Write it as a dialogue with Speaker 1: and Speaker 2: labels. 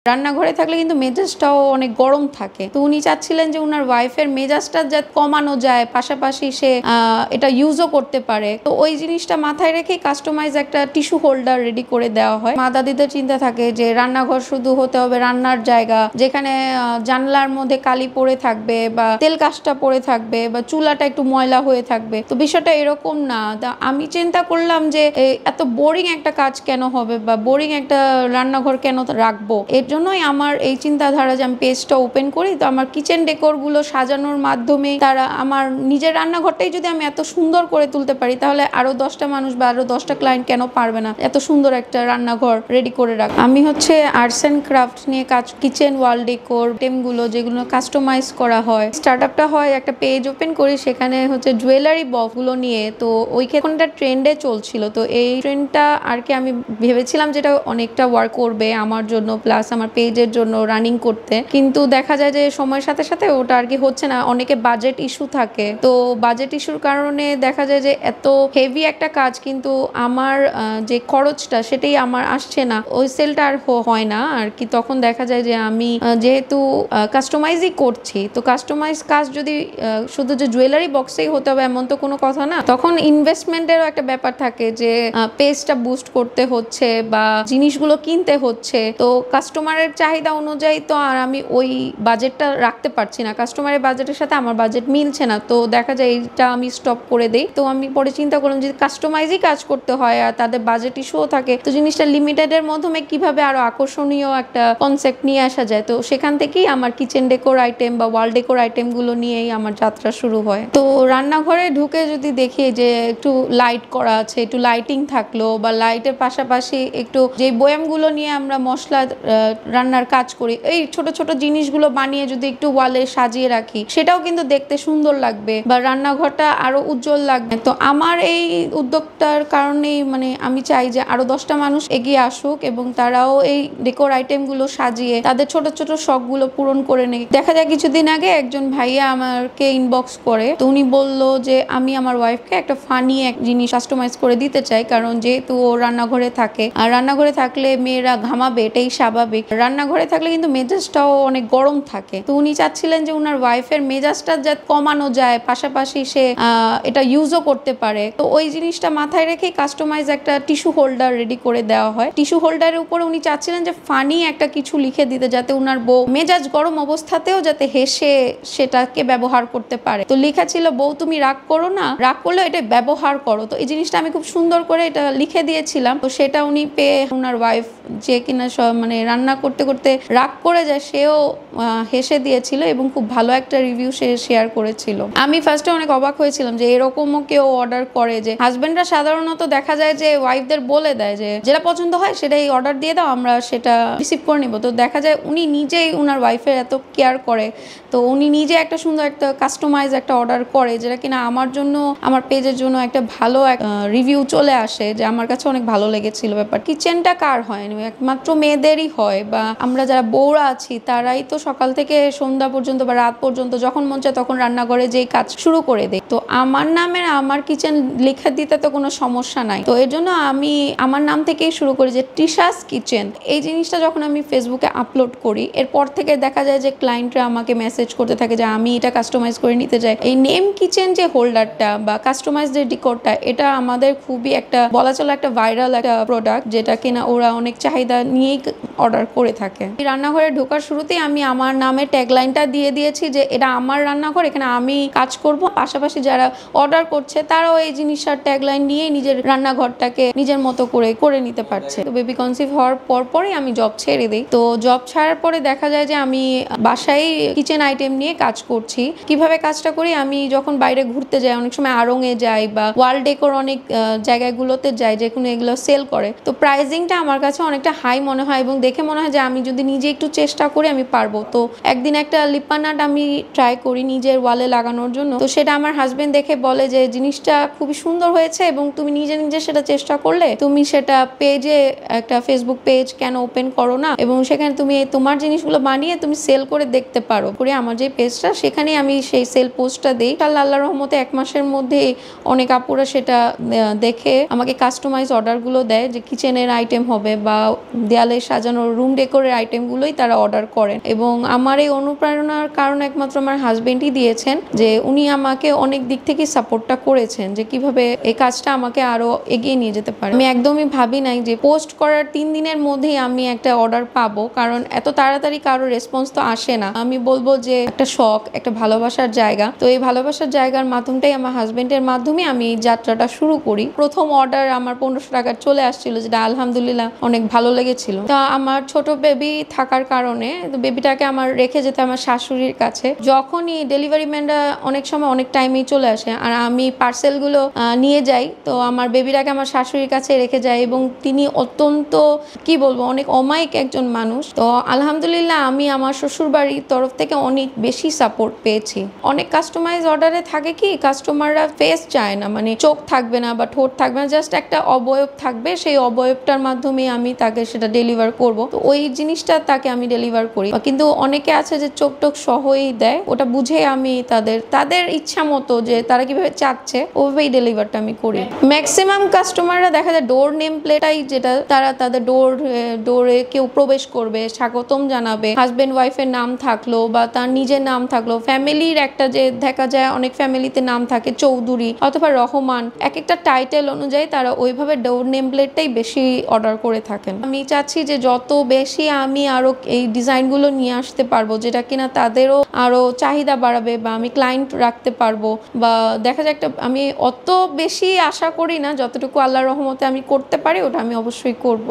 Speaker 1: রান্নাঘরে থাকলে কিন্তু মেজাজটাও অনেক গরম থাকে। তো উনি চাচ্ছিলেন যে উনার ওয়াইফের মেজাজটা যাতে কমানো যায়, পাশাপাশি সে এটা ইউজও করতে পারে। তো ওই জিনিসটা মাথায় রেখেই কাস্টমাইজ একটা টিস্যু হোল্ডার রেডি করে দেওয়া হয়। মা দাদিদের চিন্তা থাকে যে রান্নাঘর শুধু হতে হবে রান্নার জায়গা, যেখানে জানলার মধ্যে কালি পড়ে থাকবে বা তেল কাজটা পড়ে থাকবে বা চুলাটা একটু ময়লা হয়ে থাকবে। তো বিষয়টা এরকম না। আমি চিন্তা করলাম যে এত বোরিং একটা কাজ কেন হবে বা বোরিং একটা রান্নাঘর কেন রাখবো। এর জন্যই আমার এই চিন্তাধারা যে আমি পেজটা ওপেন করি। তো আমার কিচেন ডেকোর গুলো সাজানোর মাধ্যমে তারা আমার নিজের রান্নাঘরটাই যদি আমি এত সুন্দর করে তুলতে পারি, তাহলে আরো 10টা মানুষ বা আরো 10টা ক্লায়েন্ট কেন পারবে না এত সুন্দর একটা রান্নাঘর রেডি করে রাখ। আমি আর্টস এন্ড ক্রাফট নিয়ে কাজ, কিচেন ওয়াল ডেকোর টেমগুলো যেগুলো কাস্টমাইজ করা হয়। স্টার্টআপটা হয় একটা পেজ ওপেন করি, সেখানে জুয়েলারি বক্স গুলো নিয়ে। তো ওইখানটা ট্রেন্ডে চলছিল। তো এই ট্রেন্ডটা আর কি আমি ভেবেছিলাম যেটা অনেকটা ওয়ার্ক করবে আমার জন্য, প্লাস আমার পেজের জন্য রানিং করতে। কিন্তু দেখা যায় যে সময়ের সাথে সাথে ওটা আর কি হচ্ছে না। অনেকে বাজেট ইস্যু থাকে। তো বাজেট ইস্যুর কারণে দেখা যায় যে এত হেভি একটা কাজ কিন্তু আমার যে খরচটা সেটাই আমার আসছে না, ওই সেলটা আর হয় না আর কি। তখন দেখা যায় যে আমি যেহেতু কাস্টমাইজই করছি, তো কাস্টমাইজ কাজ যদি শুধু যে জুয়েলারি বক্সেই হতে হবে এমন তো কোনো কথা না। তখন ইনভেস্টমেন্টেরও একটা ব্যাপার থাকে যে পেজটা বুস্ট করতে হচ্ছে বা জিনিসগুলো কিনতে হচ্ছে। তো কাস্টমারের চাহিদা অনুযায়ী তো আর আমি ওই বাজেটটা রাখতে পারছি না, কাস্টমারের বাজেটের সাথে আমার বাজেট মিলছে না। তো দেখা যায় এইটা আমি স্টপ করে দেই। তো আমি পরে চিন্তা করলাম যদি কাস্টমাইজই কাজ করতে হয় আর তাদের বাজেট ইস্যুও থাকে, তো জিনিসটা লিমিটেডের মাধ্যমে কিভাবে আরো আকর্ষণীয় একটা কনসেপ্ট নিয়ে আসা যায়। তো সেখান থেকেই আমার কিচেন ডেকোর আইটেম বা ওয়াল ডেকোর আইটেম গুলো নিয়েই আমার যাত্রা শুরু হয়। তো রান্নাঘরে ঢুকে যদি দেখি যে একটু লাইট করা আছে, একটু লাইটিং থাকলো, বা লাইটের পাশাপাশি একটু যে বয়ামগুলো নিয়ে আমরা মশলা রান্নার কাজ করি, এই ছোট ছোট জিনিসগুলো বানিয়ে যদি একটু ওয়ালে সাজিয়ে রাখি, সেটাও কিন্তু দেখতে সুন্দর লাগবে বা রান্নাঘরটা আরো উজ্জ্বল লাগবে। তো আমার এই উদ্যোগটার কারণেই আমি চাই যে আরো 10টা মানুষ এগিয়ে আসুক এবং তারাও এই ডেকোর আইটেম গুলো সাজিয়ে তাদের ছোট ছোট শখ গুলো পূরণ করে নেয়। দেখা যায় কিছুদিন আগে একজন ভাইয়া আমাকে ইনবক্স করে, তো উনি বললো যে আমি আমার ওয়াইফকে একটা ফানি এক জিনিস কাস্টমাইজ করে দিতে চাই, কারণ যেহেতু ও রান্নাঘরে থাকে আর রান্নাঘরে থাকলে মেয়েরা ঘামাবে, এটাই স্বাভাবিক। রান্নাঘরে থাকলে কিন্তু মেজাজটাও অনেক গরম থাকে। তো উনি চাচ্ছিলেন যে উনার ওয়াইফের মেজাজটা যাতে কমানো যায়, পাশাপাশি সে এটা ইউজও করতে পারে। তো ওই জিনিসটা মাথায় রেখেই কাস্টমাইজ একটা টিস্যু হোল্ডার রেডি করে দেওয়া হয়। টিস্যু হোল্ডারের উপরে উনি চাচ্ছিলেন যে ফানি একটা কিছু লিখে দিতে, যাতে উনার বউ মেজাজ গরম অবস্থাতেও যাতে হেসে সেটাকে ব্যবহার করতে পারে। তো লেখা ছিল, বউ তুমি রাগ করো না, রাগ করলেও এটা ব্যবহার করো। তো এই জিনিসটা আমি খুব সুন্দর করে এটা লিখে দিয়েছিলাম। তো সেটা উনি পেয়ে উনার ওয়াইফ, যে কিনা রান্না করতে করতে রাগ করে যায়, সেও হেসে দিয়েছিল এবং খুব ভালো একটা রিভিউ সে শেয়ার করেছিল। আমি ফার্স্টে অনেক অবাক হয়েছিলাম যে এরকমও কেউ অর্ডার করে। যে হাজবেন্ডরা সাধারণত দেখা যায় যে ওয়াইফদের বলে দেয় যে যেটা পছন্দ হয় সেটাই অর্ডার দিয়ে দাও, আমরা সেটা রিসিভ করে নিব। তো দেখা যায় উনি নিজেই উনার ওয়াইফের এত কেয়ার করে। তো উনি নিজে একটা সুন্দর একটা কাস্টমাইজ একটা অর্ডার করে, যেটা কিনা আমার জন্য, আমার পেজের জন্য একটা ভালো রিভিউ চলে আসে, যে আমার কাছে অনেক ভালো লেগেছিল ব্যাপার। কিচেনটা কার হয়? একমাত্র মেয়েদেরই হয়, বা আমরা যারা বউরা আছি তারাই তো সকাল থেকে সন্ধ্যা পর্যন্ত বা রাত পর্যন্ত যখন মন চায় তখন রান্নাঘরে যেই কাজ শুরু করে দেয়। তো আমার নামে আমার কিচেন লিখে দিতে তো কোনো সমস্যা নাই। তো এর জন্য আমি আমার নাম থেকেই শুরু করি যে টিশাস কিচেন। এই জিনিসটা যখন আমি ফেসবুকে আপলোড করি, এরপর থেকে দেখা যায় যে ক্লায়েন্টরা আমাকে মেসেজ করতে থাকে যে আমি এটা কাস্টমাইজ করে নিতে চাই। এই নেম কিচেন যে হোল্ডারটা বা কাস্টমাইজ যে ডিকোরটা, এটা আমাদের খুবই একটা বলা চলে একটা ভাইরাল একটা প্রোডাক্ট, যেটা কিনা ওরা অনেক চাহিদা নিয়েই অর্ডার করে থাকে। এই রান্নাঘরে ঢোকার শুরুতেই আমি আমার নামে ট্যাগলাইনটা দিয়ে দিয়েছি যে এটা আমার রান্নাঘর, এখানে আমি কাজ করব। পাশাপাশি যারা অর্ডার করছে তারাও এই জিনিসটার ট্যাগলাইন নিয়ে নিজের রান্নাঘরটাকে নিজের মতো করে নিতে পারছে। তো বেবি কনসিভ হওয়ার পরই আমি জব ছেড়ে দিই। তো জব ছাড়ার পরে দেখা যায় যে আমি বাসায় কিচেন আইটেম নিয়ে কাজ করছি। কিভাবে কাজটা করি, আমি যখন বাইরে ঘুরতে যাই, অনেক সময় আড়ংয়ে যাই বা ওয়াল ডেকোর অনেক জায়গাগুলোতে যাই যেখানে এগুলো সেল করে, তো প্রাইজিংটা আমার কাছে অনেকটা হাই মনে হয় এবং দেখে মনে হয় যে আমি যদি নিজে একটু চেষ্টা করি আমি পারবো। তো একদিন একটা লিপান আর্ট আমি ট্রাই করি নিজের ওয়ালে লাগানোর জন্য। তো সেটা আমার হাজবেন্ড দেখে বলে যে জিনিসটা খুবই সুন্দর হয়েছে এবং তুমি নিজে নিজে সেটা চেষ্টা করলে, তুমি সেটা পেজে একটা ফেসবুক পেজ কেন ওপেন করো না এবং সেখানে তুমি তোমার জিনিসগুলো বানিয়ে তুমি সেল করে দেখতে পারো। করে আমার যে পেজটা, সেখানে আমি সেই সেল পোস্টটা দিই। আল্লাহর রহমতে 1 মাসের মধ্যে অনেক আপুরা সেটা দেখে আমাকে কাস্টমাইজ অর্ডারগুলো দেয়, যে কিচেনের আইটেম হবে বা দেয়ালে সাজানোর রুম ডেকোরের আইটেমগুলোই তারা অর্ডার করেন। এবং আমার এই অনুপ্রেরণার কারণ একমাত্র আমার হাজবেন্ডই দিয়েছেন, যে উনি আমাকে অনেক দিক থেকে সাপোর্টটা করেছেন যে কিভাবে এই কাজটা আমাকে আরো এগিয়ে নিয়ে যেতে পারে। আমি একদমই ভাবি নাই যে পোস্ট করার 3 দিনের মধ্যেই আমি একটা অর্ডার পাবো, কারণ এত তাড়াতাড়ি কারো রেসপন্স তো আসে না। আমি বলবো যে একটা শখ, একটা ভালোবাসার জায়গা। তো এই ভালোবাসার জায়গার মাধ্যমটাই আমার হাজবেন্ডের মাধ্যমে আমি এই যাত্রাটা শুরু করি। প্রথম অর্ডার আমার 1500 টাকার চলে আসছিল, যেটা আলহামদুলিল্লাহ অনেক ভালো লেগেছিল। তা আমার ছোট বেবি থাকার কারণে বেবিটাকে আমার রেখে যেতে আমার শাশুড়ির কাছে। যখনই ডেলিভারি ম্যানরা অনেক সময় অনেক টাইমেই চলে আসে আর আমি পার্সেলগুলো নিয়ে যাই, তো আমার বেবিটাকে আমার শাশুড়ির কাছে রেখে যাই এবং তিনি অত্যন্ত কি বলবো অনেক অমায়িক একজন মানুষ। তো আলহামদুলিল্লাহ আমি আমার শ্বশুরবাড়ির তরফ থেকে অনেক বেশি সাপোর্ট পেয়েছি। অনেক কাস্টমাইজ অর্ডারে থাকে কি কাস্টমাররা ফেস চায় না, মানে চোখ থাকবে না বা ঠোঁট থাকবে না, জাস্ট একটা অবয়ব থাকবে, সেই অবয়বটার মাধ্যমে আমি তাকে সেটা ডেলিভার করব। তো ওই জিনিসটা তাকে আমি ডেলিভার করি। কিন্তু অনেকে আছে যে চোখ টোক সহই দেয়, ওটা বুঝে আমি তাদের ইচ্ছা মতো যে তারা কিভাবে চাচ্ছে ওভাবেই ডেলিভারটা আমি করি। ম্যাক্সিমাম কাস্টমাররা দেখা যায় ডোর নেম প্লেটাই, যেটা তারা তাদের ডোরে কেউ প্রবেশ করবে, স্বাগতম জানাবে, হাজবেন্ড ওয়াইফের নাম থাকলো বা তার নিজের নাম থাকলো, ফ্যামিলির একটা যে দেখা যায় অনেক ফ্যামিলিতে নাম থাকে চৌধুরী অথবা রহমান, এক একটা টাইটেল অনুযায়ী তারা ওইভাবে ডোর নেম প্লেটটাই বেশি অর্ডার করে থাকেন। আমি চাচ্ছি যে যত বেশি আমি আরো এই ডিজাইনগুলো নিয়ে আসতে পারবো, যেটা কিনা তাদেরও আরো চাহিদা বাড়াবে বা আমি ক্লায়েন্ট রাখতে পারবো, বা দেখা যায় একটা আমি অত বেশি আশা করি না, যতটুকু আল্লাহর রহমতে আমি করতে পারি ওটা আমি অবশ্যই করব।